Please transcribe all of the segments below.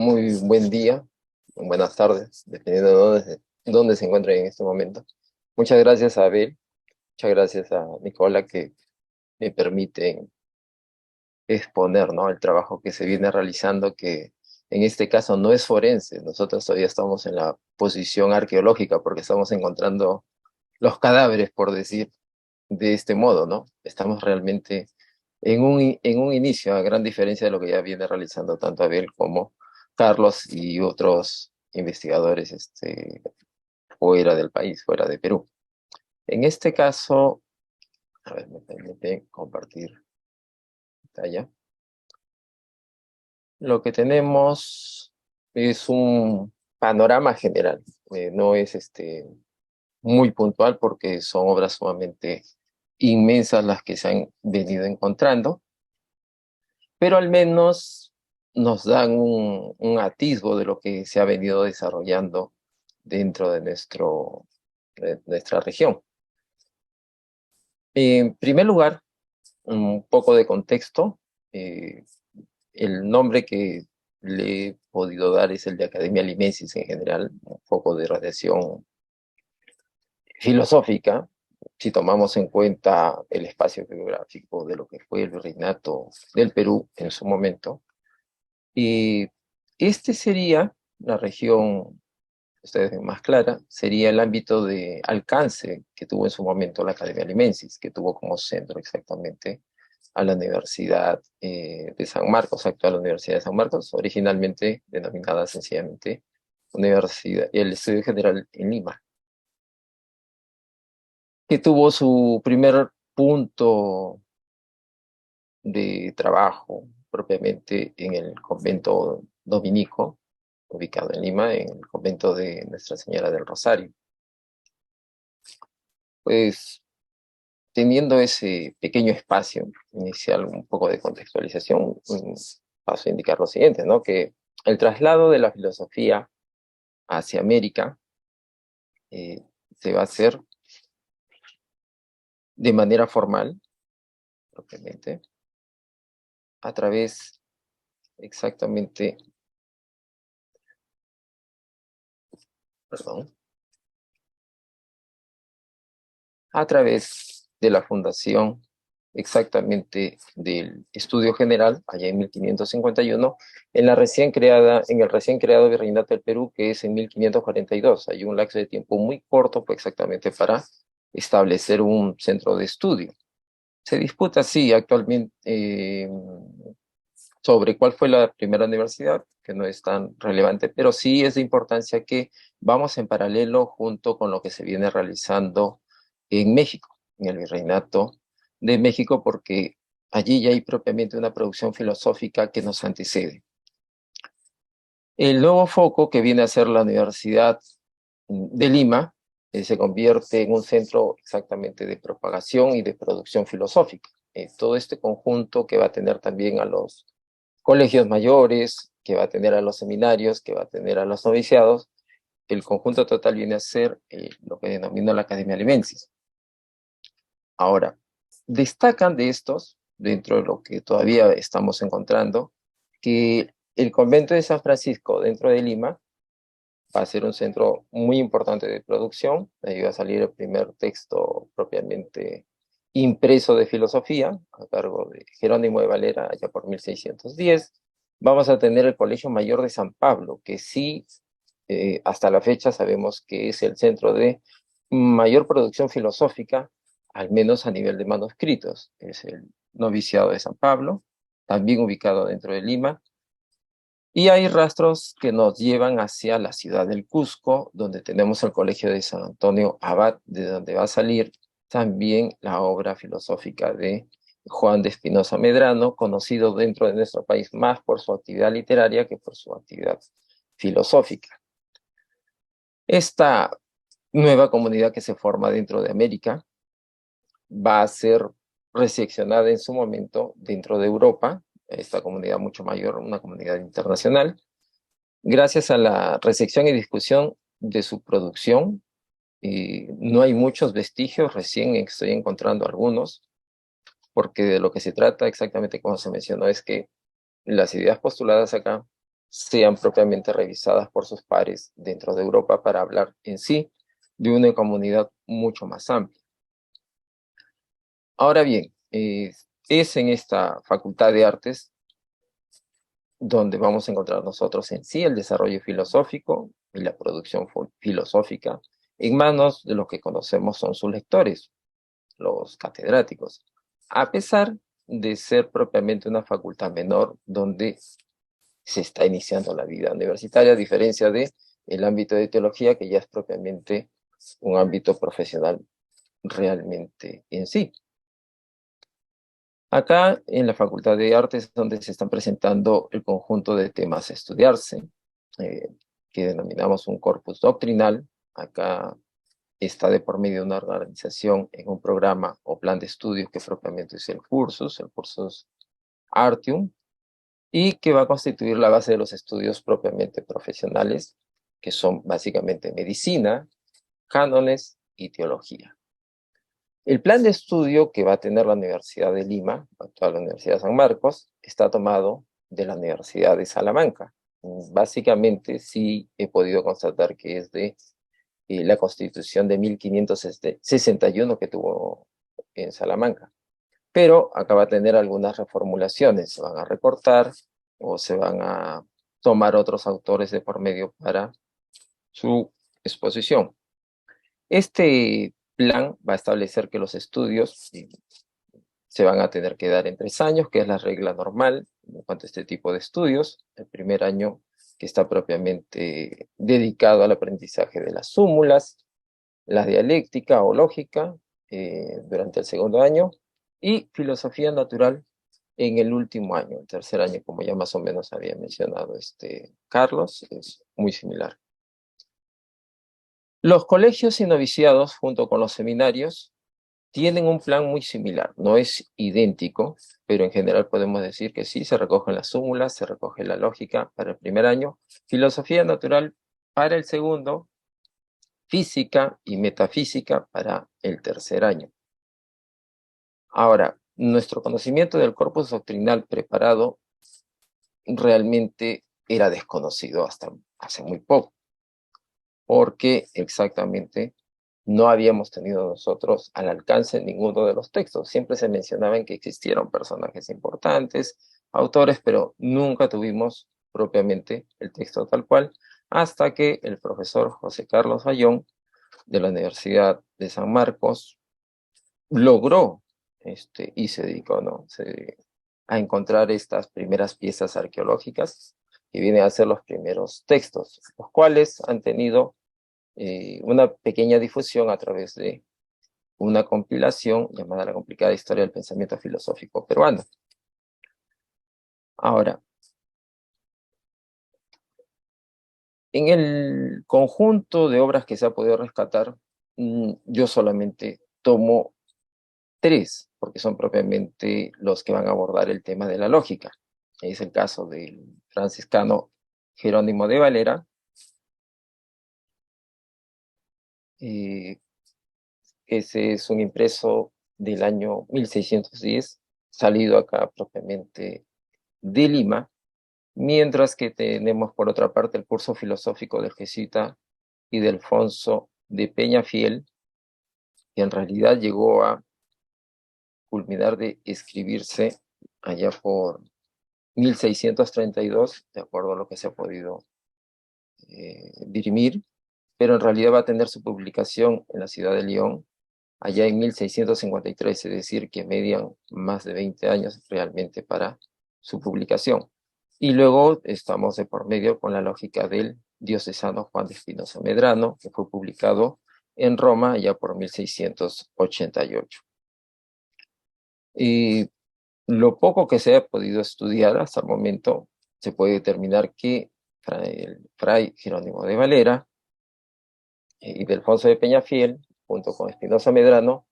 Muy buen día, buenas tardes, dependiendo de dónde se encuentre en este momento. Muchas gracias a Abel, muchas gracias a Nicola que me permiten exponer, ¿no?, el trabajo que se viene realizando, que en este caso no es forense. Nosotros todavía estamos en la posición arqueológica porque estamos encontrando los cadáveres, por decir de este modo, ¿no? Estamos realmente en un inicio, a gran diferencia de lo que ya viene realizando tanto Abel como Carlos y otros investigadores fuera del país, fuera de Perú. En este caso, a ver, me permite compartir pantalla. Lo que tenemos es un panorama general, no es muy puntual porque son obras sumamente inmensas las que se han venido encontrando, pero al menos nos dan un atisbo de lo que se ha venido desarrollando dentro de nuestra región. En primer lugar, un poco de contexto. eh, el nombre que le he podido dar es el de Academia Limensis en general, un poco de radiación filosófica, si tomamos en cuenta el espacio geográfico de lo que fue el virreinato del Perú en su momento. Y sería la región, ustedes ven más clara, sería el ámbito de alcance que tuvo en su momento la Academia Limensis, que tuvo como centro exactamente a la Universidad de San Marcos, actual Universidad de San Marcos, originalmente denominada sencillamente Universidad, el Estudio General en Lima, que tuvo su primer punto de trabajo propiamente en el convento dominico, ubicado en Lima, en el convento de Nuestra Señora del Rosario. Pues teniendo ese pequeño espacio inicial, un poco de contextualización, paso a indicar lo siguiente, ¿no? Que el traslado de la filosofía hacia América eh, se va a hacer de manera formal, propiamente, a través exactamente, perdón, a través de la fundación exactamente del Estudio General, allá en 1551, en el recién creado Virreinato del Perú, que es en 1542. Hay un lapso de tiempo muy corto, pues, exactamente para establecer un centro de estudio. Se disputa, sí, actualmente sobre cuál fue la primera universidad, que no es tan relevante, pero sí es de importancia que vamos en paralelo junto con lo que se viene realizando en México, en el Virreinato de México, porque allí ya hay propiamente una producción filosófica que nos antecede. El nuevo foco que viene a ser la Universidad de Lima se convierte en un centro exactamente de propagación y de producción filosófica. Todo este conjunto que va a tener también a los colegios mayores, que va a tener a los seminarios, que va a tener a los noviciados, el conjunto total viene a ser lo que denomina la Academia Limensis. Ahora, destacan de estos, dentro de lo que todavía estamos encontrando, que el convento de San Francisco dentro de Lima va a ser un centro muy importante de producción. Ahí va a salir el primer texto propiamente impreso de filosofía, a cargo de Jerónimo de Valera, allá por 1610. Vamos a tener el Colegio Mayor de San Pablo, que sí, hasta la fecha sabemos que es el centro de mayor producción filosófica, al menos a nivel de manuscritos. Es el Noviciado de San Pablo, también ubicado dentro de Lima, y hay rastros que nos llevan hacia la ciudad del Cusco, donde tenemos el Colegio de San Antonio Abad, de donde va a salir también la obra filosófica de Juan de Espinosa Medrano, conocido dentro de nuestro país más por su actividad literaria que por su actividad filosófica. Esta nueva comunidad que se forma dentro de América va a ser recepcionada en su momento dentro de Europa, esta comunidad mucho mayor, una comunidad internacional, gracias a la recepción y discusión de su producción. No hay muchos vestigios, recién estoy encontrando algunos, porque de lo que se trata exactamente, como se mencionó, es que las ideas postuladas acá sean propiamente revisadas por sus pares dentro de Europa para hablar en sí de una comunidad mucho más amplia. Ahora bien, es en esta Facultad de Artes donde vamos a encontrar nosotros en sí el desarrollo filosófico y la producción filosófica en manos de los que conocemos son sus lectores, los catedráticos, a pesar de ser propiamente una facultad menor donde se está iniciando la vida universitaria, a diferencia de el ámbito de teología, que ya es propiamente un ámbito profesional realmente en sí. Acá en la Facultad de Artes es donde se están presentando el conjunto de temas a estudiarse, eh, que denominamos un corpus doctrinal. Acá está de por medio de una organización en un programa o plan de estudios que propiamente es el cursus Artium, y que va a constituir la base de los estudios propiamente profesionales, que son básicamente medicina, cánones y teología. El plan de estudio que va a tener la Universidad de Lima, actual Universidad de San Marcos, está tomado de la Universidad de Salamanca. Básicamente sí he podido constatar que es de la Constitución de 1561 que tuvo en Salamanca. Pero acá va a tener algunas reformulaciones, se van a recortar o se van a tomar otros autores de por medio para su exposición. Este plan va a establecer que los estudios se van a tener que dar en 3 años, que es la regla normal en cuanto a este tipo de estudios. El primer año que está propiamente dedicado al aprendizaje de las súmulas, la dialéctica o lógica durante el segundo año, y filosofía natural en el último año. El tercer año, como ya más o menos había mencionado Carlos, es muy similar. Los colegios y noviciados, junto con los seminarios, tienen un plan muy similar. No es idéntico, pero en general podemos decir que sí, se recogen las súmulas, se recoge la lógica para el primer año, filosofía natural para el segundo, física y metafísica para el tercer año. Ahora, nuestro conocimiento del corpus doctrinal preparado realmente era desconocido hasta hace muy poco, porque exactamente no habíamos tenido nosotros al alcance ninguno de los textos. Siempre se mencionaban que existieron personajes importantes, autores, pero nunca tuvimos propiamente el texto tal cual, hasta que el profesor José Carlos Bayón de la Universidad de San Marcos logró y se dedicó, ¿no? A encontrar estas primeras piezas arqueológicas que vienen a ser los primeros textos, los cuales han tenido una pequeña difusión a través de una compilación llamada La complicada historia del pensamiento filosófico peruano. Ahora, en el conjunto de obras que se ha podido rescatar, yo solamente tomo 3, porque son propiamente los que van a abordar el tema de la lógica. Es el caso del franciscano Jerónimo de Valera, ese es un impreso del año 1610, salido acá propiamente de Lima, mientras que tenemos por otra parte el curso filosófico del jesuita Ildefonso de Peñafiel, que en realidad llegó a culminar de escribirse allá por 1632, de acuerdo a lo que se ha podido dirimir, pero en realidad va a tener su publicación en la ciudad de León allá en 1653, es decir, que median más de 20 años realmente para su publicación. Y luego estamos de por medio con la lógica del diocesano Juan de Espinosa Medrano, que fue publicado en Roma ya por 1688. Y lo poco que se ha podido estudiar hasta el momento, se puede determinar que el fray Jerónimo de Valera y Ildefonso de Peñafiel, junto con Espinosa Medrano,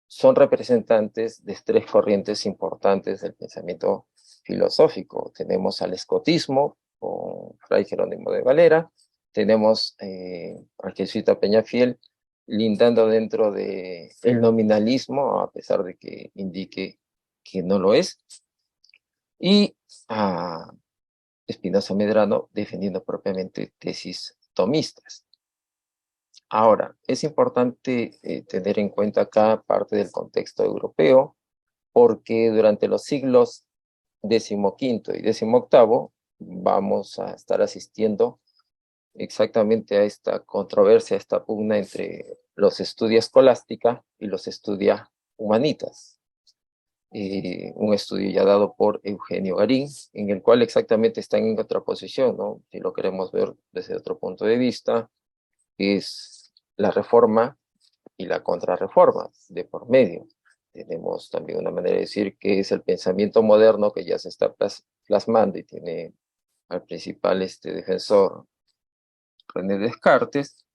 son representantes de 3 corrientes importantes del pensamiento filosófico. Tenemos al escotismo, con fray Jerónimo de Valera, tenemos al jesuita Peñafiel, lindando dentro del nominalismo, a pesar de que indique que no lo es, y Espinosa Medrano defendiendo propiamente tesis tomistas. Ahora, es importante tener en cuenta acá parte del contexto europeo, porque durante los siglos XV y XVIII vamos a estar asistiendo exactamente a esta controversia, a esta pugna entre los estudia escolástica y los estudia humanitas. Un estudio ya dado por Eugenio Garín, en el cual exactamente están en contraposición, ¿no? Si lo queremos ver desde otro punto de vista, es la reforma y la contrarreforma de por medio. Tenemos también una manera de decir que es el pensamiento moderno que ya se está plasmando y tiene al principal defensor René Descartes,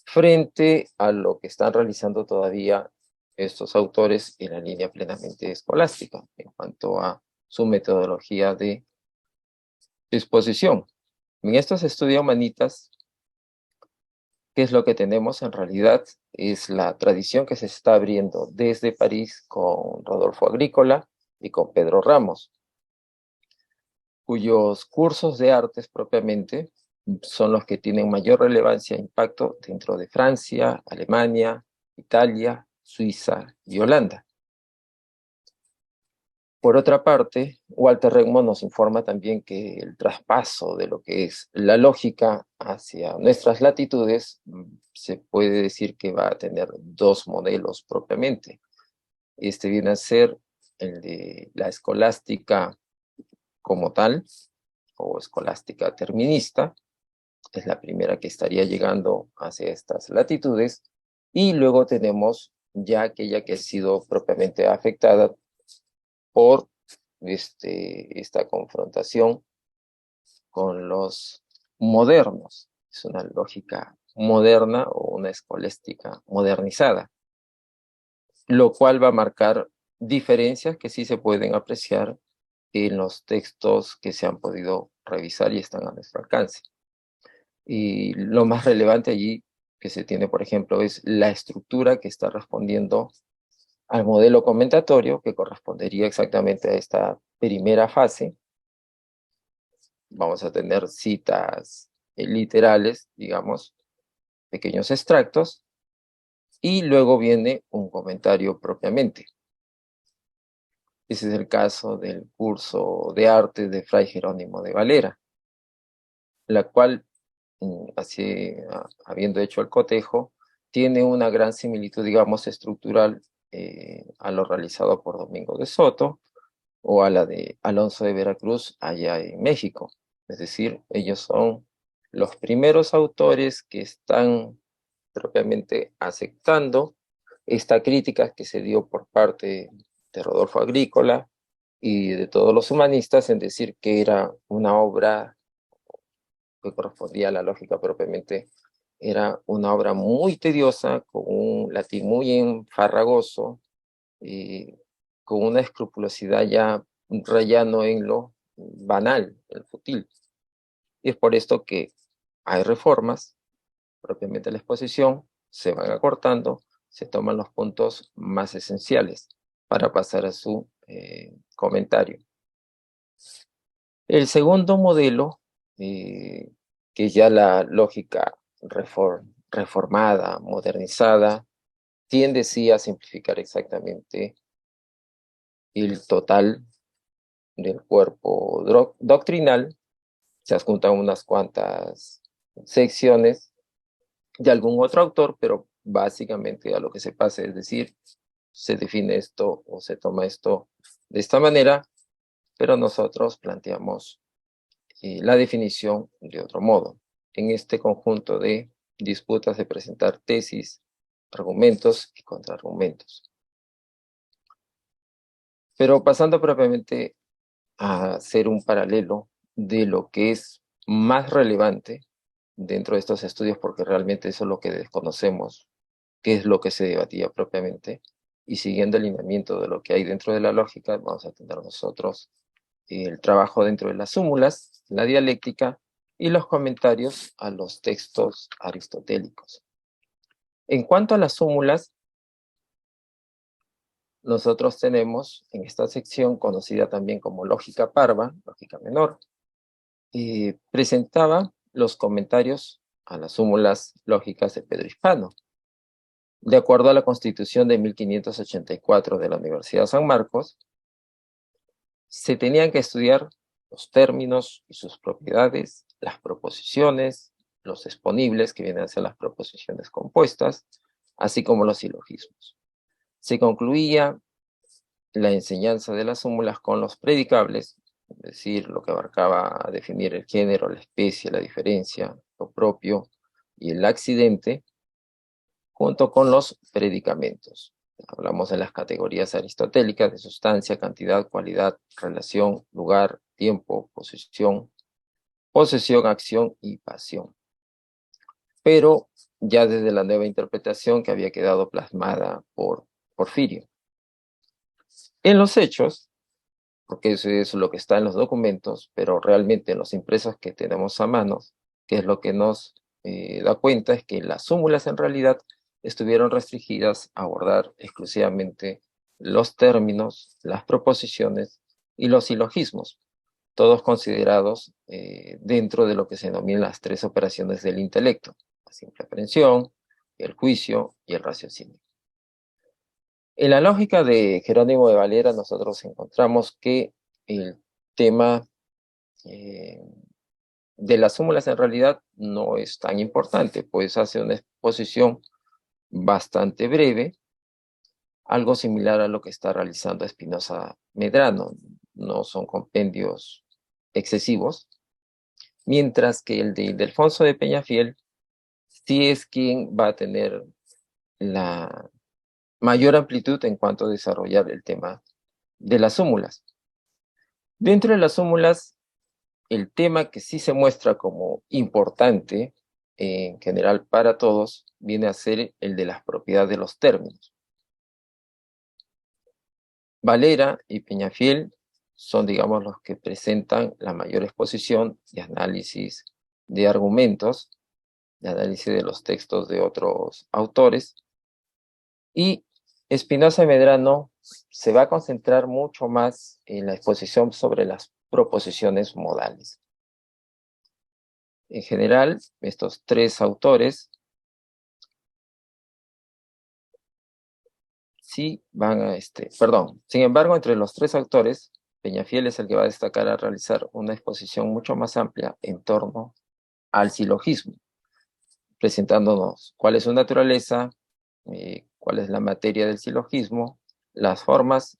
frente a lo que están realizando todavía estos autores en la línea plenamente escolástica en cuanto a su metodología de exposición. En estos estudios humanitas, ¿qué es lo que tenemos? En realidad es la tradición que se está abriendo desde París con Rodolfo Agrícola y con Pedro Ramos, cuyos cursos de artes propiamente son los que tienen mayor relevancia e impacto dentro de Francia, Alemania, Italia, Suiza y Holanda. Por otra parte, Walter Regmo nos informa también que el traspaso de lo que es la lógica hacia nuestras latitudes se puede decir que va a tener dos modelos propiamente. Este viene a ser el de la escolástica como tal, o escolástica terminista, es la primera que estaría llegando hacia estas latitudes, y luego tenemos ya aquella que ha sido propiamente afectada por esta confrontación con los modernos. Es una lógica moderna o una escolástica modernizada, lo cual va a marcar diferencias que sí se pueden apreciar en los textos que se han podido revisar y están a nuestro alcance. Y lo más relevante allí que se tiene, por ejemplo, es la estructura que está respondiendo al modelo comentatorio, que correspondería exactamente a esta primera fase. Vamos a tener citas literales, digamos, pequeños extractos, y luego viene un comentario propiamente. Ese es el caso del curso de arte de Fray Jerónimo de Valera, la cual, así, habiendo hecho el cotejo, tiene una gran similitud, digamos, estructural a lo realizado por Domingo de Soto o a la de Alonso de Veracruz allá en México. Es decir, ellos son los primeros autores que están propiamente aceptando esta crítica que se dio por parte de Rodolfo Agrícola y de todos los humanistas en decir que era una obra que correspondía a la lógica propiamente, era una obra muy tediosa, con un latín muy enfarragoso y con una escrupulosidad ya rayano en lo banal, el fútil. Y es por esto que hay reformas, propiamente la exposición, se van acortando, se toman los puntos más esenciales para pasar a su comentario. El segundo modelo, que es ya la lógica reformada, modernizada, tiende sí a simplificar exactamente el total del cuerpo doctrinal, se adjuntan unas cuantas secciones de algún otro autor, pero básicamente a lo que se pasa, es decir, se define esto o se toma esto de esta manera, pero nosotros planteamos la definición de otro modo. En este conjunto de disputas de presentar tesis, argumentos y contraargumentos. Pero pasando propiamente a hacer un paralelo de lo que es más relevante dentro de estos estudios, porque realmente eso es lo que desconocemos, qué es lo que se debatía propiamente, y siguiendo el lineamiento de lo que hay dentro de la lógica, vamos a tener nosotros el trabajo dentro de las súmulas, la dialéctica y los comentarios a los textos aristotélicos. En cuanto a las súmulas, nosotros tenemos en esta sección, conocida también como lógica parva, lógica menor, presentaba los comentarios a las súmulas lógicas de Pedro Hispano. De acuerdo a la Constitución de 1584 de la Universidad de San Marcos, se tenían que estudiar los términos y sus propiedades, las proposiciones, los exponibles, que vienen a ser las proposiciones compuestas, así como los silogismos. Se concluía la enseñanza de las súmulas con los predicables, es decir, lo que abarcaba a definir el género, la especie, la diferencia, lo propio y el accidente, junto con los predicamentos. Hablamos de las categorías aristotélicas de sustancia, cantidad, cualidad, relación, lugar, tiempo, posesión, acción y pasión. Pero ya desde la nueva interpretación que había quedado plasmada por Porfirio. En los hechos, porque eso es lo que está en los documentos, pero realmente en los impresos que tenemos a mano, que es lo que nos da cuenta, es que las súmulas en realidad estuvieron restringidas a abordar exclusivamente los términos, las proposiciones y los silogismos, todos considerados dentro de lo que se denominan las tres operaciones del intelecto: la simple aprehensión, el juicio y el raciocinio. En la lógica de Jerónimo de Valera nosotros encontramos que el tema de las súmulas en realidad no es tan importante, pues hace una exposición bastante breve, algo similar a lo que está realizando Espinosa Medrano. No son compendios excesivos, mientras que el de Ildefonso de Peñafiel sí es quien va a tener la mayor amplitud en cuanto a desarrollar el tema de las súmulas. Dentro de las súmulas, el tema que sí se muestra como importante en general para todos viene a ser el de las propiedades de los términos. Valera y Peñafiel son, digamos, los que presentan la mayor exposición de análisis de argumentos, de análisis de los textos de otros autores, y Espinosa y Medrano se va a concentrar mucho más en la exposición sobre las proposiciones modales. En general, estos tres autores sí van a, sin embargo, entre los tres autores, Peñafiel es el que va a destacar a realizar una exposición mucho más amplia en torno al silogismo, presentándonos cuál es su naturaleza, cuál es la materia del silogismo, las formas,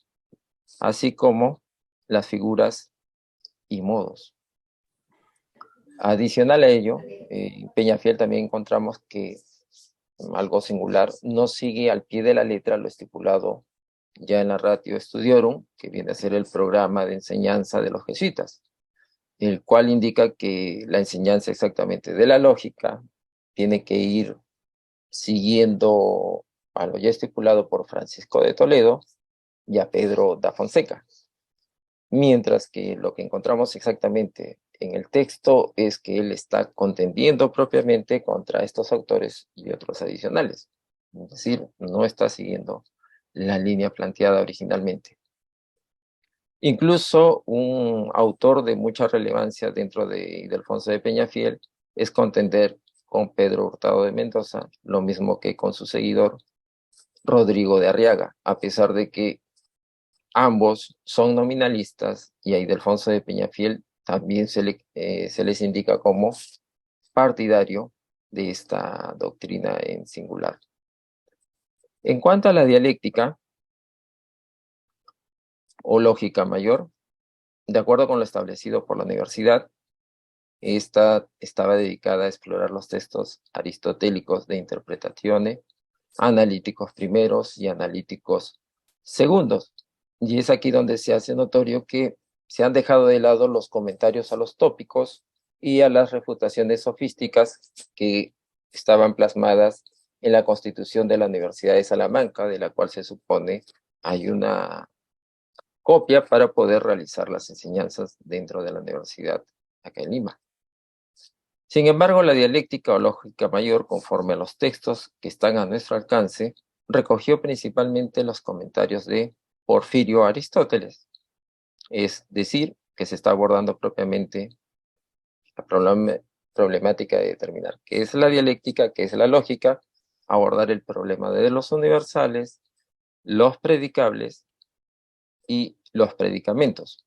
así como las figuras y modos. Adicional a ello, Peñafiel también encontramos que algo singular, no sigue al pie de la letra lo estipulado ya en la Ratio Studiorum, que viene a ser el programa de enseñanza de los jesuitas, el cual indica que la enseñanza exactamente de la lógica tiene que ir siguiendo a lo ya estipulado por Francisco de Toledo y a Pedro da Fonseca. Mientras que lo que encontramos exactamente en el texto es que él está contendiendo propiamente contra estos autores y otros adicionales. Es decir, no está siguiendo la línea planteada originalmente. Incluso un autor de mucha relevancia dentro de Ildefonso de Peñafiel es contender con Pedro Hurtado de Mendoza, lo mismo que con su seguidor Rodrigo de Arriaga, a pesar de que ambos son nominalistas y a Ildefonso de Peñafiel también se les indica como partidario de esta doctrina en singular. En cuanto a la dialéctica o lógica mayor, de acuerdo con lo establecido por la universidad, esta estaba dedicada a explorar los textos aristotélicos de Interpretazione, analíticos primeros y analíticos segundos. Y es aquí donde se hace notorio que se han dejado de lado los comentarios a los tópicos y a las refutaciones sofísticas que estaban plasmadas en la Constitución de la Universidad de Salamanca, de la cual se supone hay una copia para poder realizar las enseñanzas dentro de la universidad acá en Lima. Sin embargo, la dialéctica o lógica mayor, conforme a los textos que están a nuestro alcance, recogió principalmente los comentarios de Porfirio Aristóteles, es decir, que se está abordando propiamente la problemática de determinar qué es la dialéctica, qué es la lógica, abordar el problema de los universales, los predicables y los predicamentos.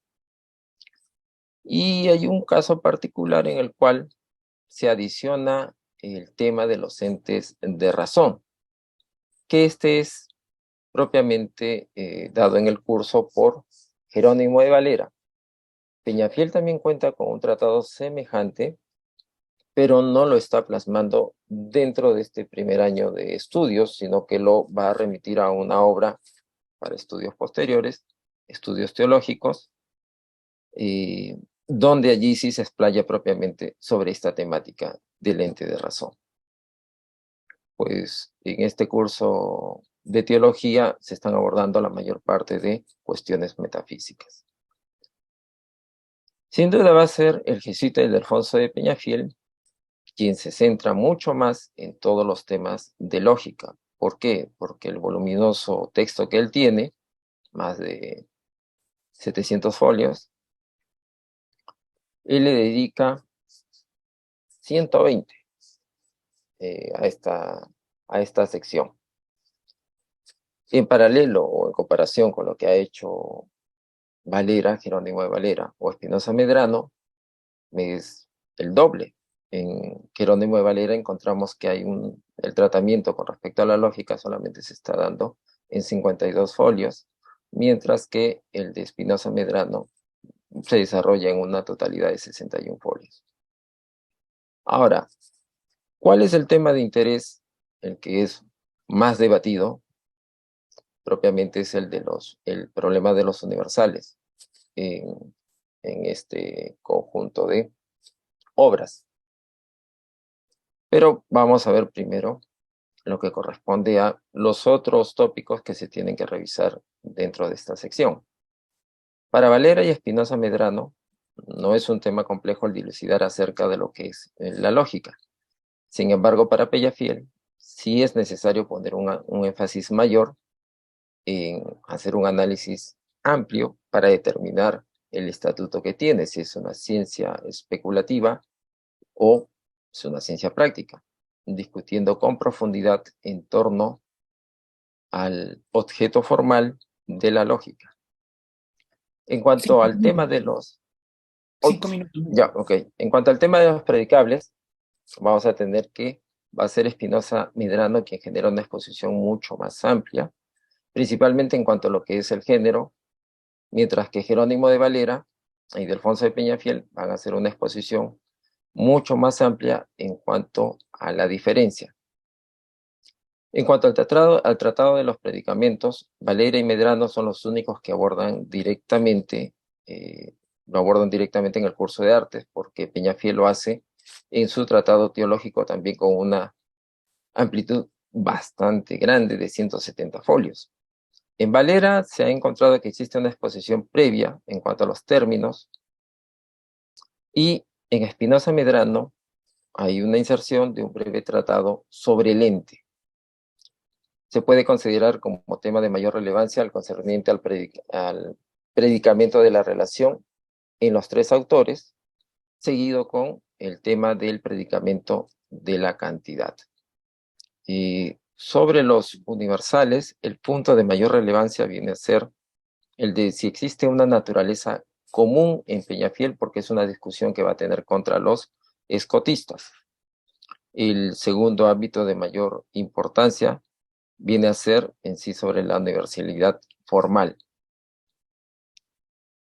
Y hay un caso particular en el cual se adiciona el tema de los entes de razón, que este es propiamente dado en el curso por Jerónimo de Valera. Peñafiel también cuenta con un tratado semejante, pero no lo está plasmando dentro de este primer año de estudios, sino que lo va a remitir a una obra para estudios posteriores, estudios teológicos, donde allí sí se explaya propiamente sobre esta temática del ente de razón. Pues en este curso de teología se están abordando la mayor parte de cuestiones metafísicas. Sin duda va a ser el jesuita Ildefonso de Peñafiel quien se centra mucho más en todos los temas de lógica. ¿Por qué? Porque el voluminoso texto que él tiene, más de 700 folios, él le dedica 120 a esta sección. En paralelo o en comparación con lo que ha hecho Valera, Jerónimo de Valera o Espinosa Medrano, es el doble. En Jerónimo de Valera encontramos que hay el tratamiento con respecto a la lógica solamente se está dando en 52 folios, mientras que el de Espinosa Medrano se desarrolla en una totalidad de 61 folios. Ahora, ¿cuál es el tema de interés? El que es más debatido, propiamente es el problema de los universales en este conjunto de obras. Pero vamos a ver primero lo que corresponde a los otros tópicos que se tienen que revisar dentro de esta sección. Para Valera y Espinosa Medrano, no es un tema complejo el dilucidar acerca de lo que es la lógica. Sin embargo, para Peñafiel, sí es necesario poner un énfasis mayor en hacer un análisis amplio para determinar el estatuto que tiene, si es una ciencia especulativa o es una ciencia práctica, discutiendo con profundidad en torno al objeto formal de la lógica. En cuanto al tema de los... 5 minutos. Ya, ok. En cuanto al tema de los predicables, vamos a tener que va a ser Espinosa Medrano quien genera una exposición mucho más amplia, principalmente en cuanto a lo que es el género, mientras que Jerónimo de Valera y Ildefonso de Peñafiel van a hacer una exposición mucho más amplia en cuanto a la diferencia. En cuanto al tratado de los predicamentos, Valera y Medrano son los únicos que abordan directamente, lo abordan directamente en el curso de artes, porque Peñafiel lo hace en su tratado teológico también con una amplitud bastante grande de 170 folios. En Valera se ha encontrado que existe una exposición previa en cuanto a los términos, y en Espinosa Medrano hay una inserción de un breve tratado sobre el ente. Se puede considerar como tema de mayor relevancia al concerniente al predicamento de la relación en los tres autores, seguido con el tema del predicamento de la cantidad. Y sobre los universales, el punto de mayor relevancia viene a ser el de si existe una naturaleza común en Peñafiel, porque es una discusión que va a tener contra los escotistas. El segundo ámbito de mayor importancia viene a ser en sí sobre la universalidad formal.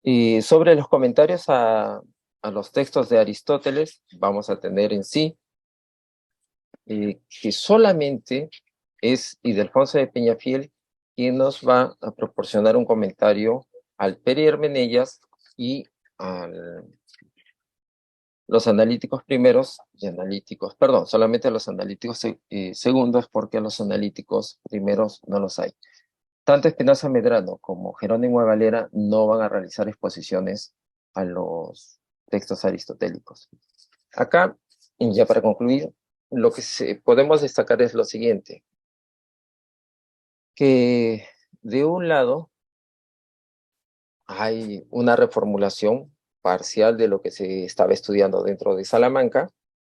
Y sobre los comentarios a los textos de Aristóteles, vamos a tener en sí que solamente es Ildefonso de Peñafiel quien nos va a proporcionar un comentario al Hermeneidas y a los analíticos primeros y analíticos, perdón, solamente a los analíticos segundos, porque a los analíticos primeros no los hay. Tanto Espinosa Medrano como Jerónimo de Valera no van a realizar exposiciones a los textos aristotélicos. Acá, y ya para concluir, lo que podemos destacar es lo siguiente, que de un lado hay una reformulación parcial de lo que se estaba estudiando dentro de Salamanca,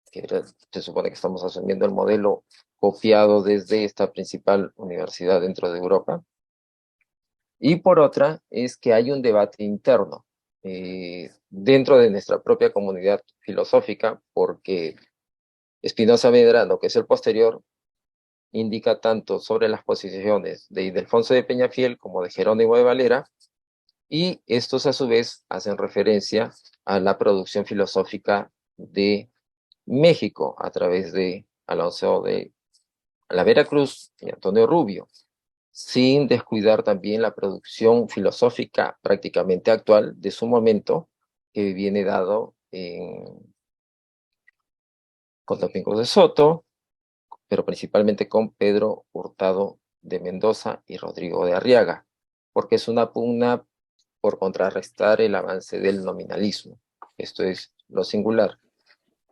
se supone que estamos asumiendo el modelo copiado desde esta principal universidad dentro de Europa. Y por otra, es que hay un debate interno dentro de nuestra propia comunidad filosófica, porque Spinoza Medrano, que es el posterior, indica tanto sobre las posiciones de Ildefonso de Peñafiel como de Jerónimo de Valera, y estos a su vez hacen referencia a la producción filosófica de México a través de Alonso de la Veracruz y Antonio Rubio, sin descuidar también la producción filosófica prácticamente actual de su momento, que viene dado con Domingo de Soto, pero principalmente con Pedro Hurtado de Mendoza y Rodrigo de Arriaga, porque es una pugna por contrarrestar el avance del nominalismo. Esto es lo singular.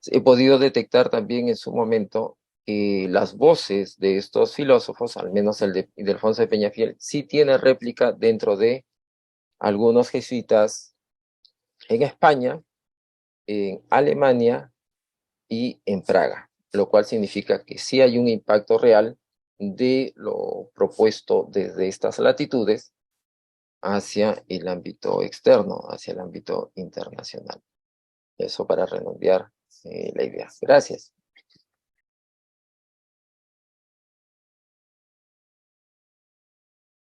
He podido detectar también en su momento que las voces de estos filósofos, al menos el de Ildefonso de Peñafiel, sí tiene réplica dentro de algunos jesuitas en España, en Alemania y en Praga, lo cual significa que sí hay un impacto real de lo propuesto desde estas latitudes hacia el ámbito externo, hacia el ámbito internacional. Eso para redondear la idea. Gracias.